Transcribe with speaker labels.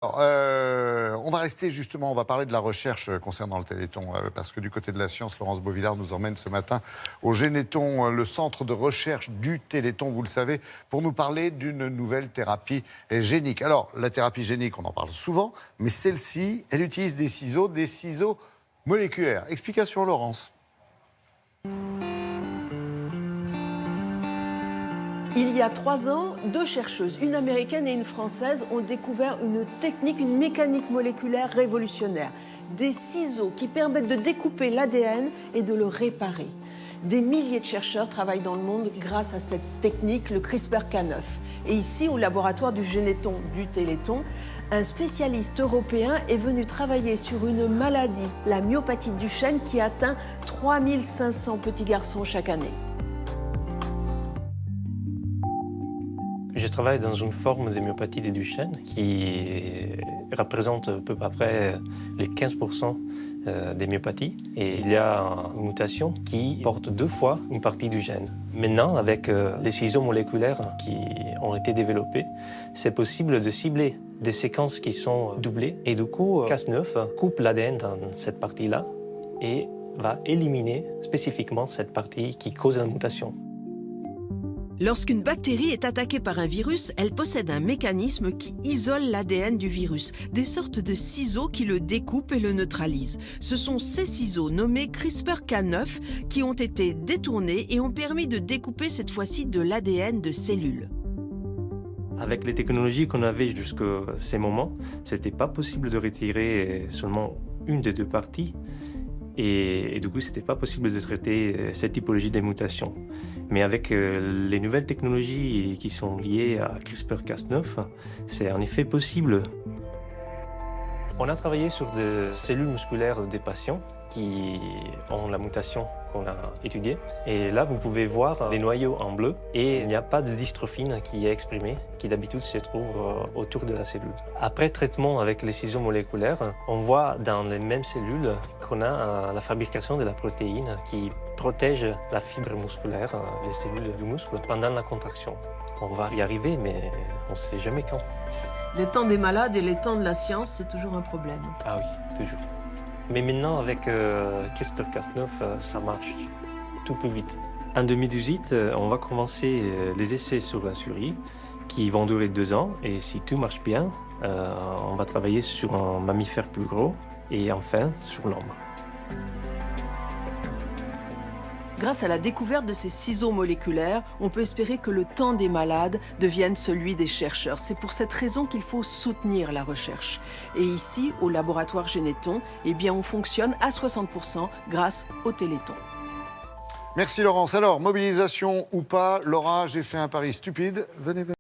Speaker 1: Alors, on va rester justement, on va parler de la recherche concernant le Téléthon, parce que du côté de la science, Laurence Beauvillard nous emmène ce matin au Généthon, le centre de recherche du Téléthon, vous le savez, pour nous parler d'une nouvelle thérapie génique. Alors, la thérapie génique, on en parle souvent, mais celle-ci, elle utilise des ciseaux moléculaires. Explication, Laurence.
Speaker 2: Il y a 3 ans, 2 chercheuses, une américaine et une française, ont découvert une technique, une mécanique moléculaire révolutionnaire. Des ciseaux qui permettent de découper l'ADN et de le réparer. Des milliers de chercheurs travaillent dans le monde grâce à cette technique, le CRISPR-Cas9. Et ici, au laboratoire du Généton du Téléthon, un spécialiste européen est venu travailler sur une maladie, la myopathie de Duchenne, qui atteint 3500 petits garçons chaque année.
Speaker 3: Je travaille dans une forme de myopathie de Duchenne qui représente à peu près les 15% des myopathies. Et il y a une mutation qui porte 2 fois une partie du gène. Maintenant, avec les ciseaux moléculaires qui ont été développés, c'est possible de cibler des séquences qui sont doublées. Et du coup, Cas9 coupe l'ADN dans cette partie-là et va éliminer spécifiquement cette partie qui cause la mutation.
Speaker 2: Lorsqu'une bactérie est attaquée par un virus, elle possède un mécanisme qui isole l'ADN du virus, des sortes de ciseaux qui le découpent et le neutralisent. Ce sont ces ciseaux nommés CRISPR-Cas9 qui ont été détournés et ont permis de découper cette fois-ci de l'ADN de cellules.
Speaker 3: Avec les technologies qu'on avait jusqu'à ces moments, ce n'était pas possible de retirer seulement une des 2 parties. Et du coup, ce n'était pas possible de traiter cette typologie des mutations. Mais avec les nouvelles technologies qui sont liées à CRISPR-Cas9, c'est en effet possible. On a travaillé sur des cellules musculaires des patients qui ont la mutation qu'on a étudiée. Et là, vous pouvez voir les noyaux en bleu et il n'y a pas de dystrophine qui est exprimée, qui d'habitude se trouve autour de la cellule. Après traitement avec les ciseaux moléculaires, on voit dans les mêmes cellules qu'on a la fabrication de la protéine qui protège la fibre musculaire, les cellules du muscle, pendant la contraction. On va y arriver, mais on ne sait jamais quand.
Speaker 2: Les temps des malades et les temps de la science, c'est toujours un problème.
Speaker 3: Ah oui, toujours. Mais maintenant, avec CRISPR-Cas9, ça marche tout plus vite. En 2018, on va commencer les essais sur la souris qui vont durer 2 ans. Et si tout marche bien, on va travailler sur un mammifère plus gros et enfin sur l'homme.
Speaker 2: Grâce à la découverte de ces ciseaux moléculaires, on peut espérer que le temps des malades devienne celui des chercheurs. C'est pour cette raison qu'il faut soutenir la recherche. Et ici, au laboratoire Généton, eh bien, on fonctionne à 60% grâce au Téléthon.
Speaker 1: Merci Laurence. Alors, mobilisation ou pas, Laura, j'ai fait un pari stupide. Venez.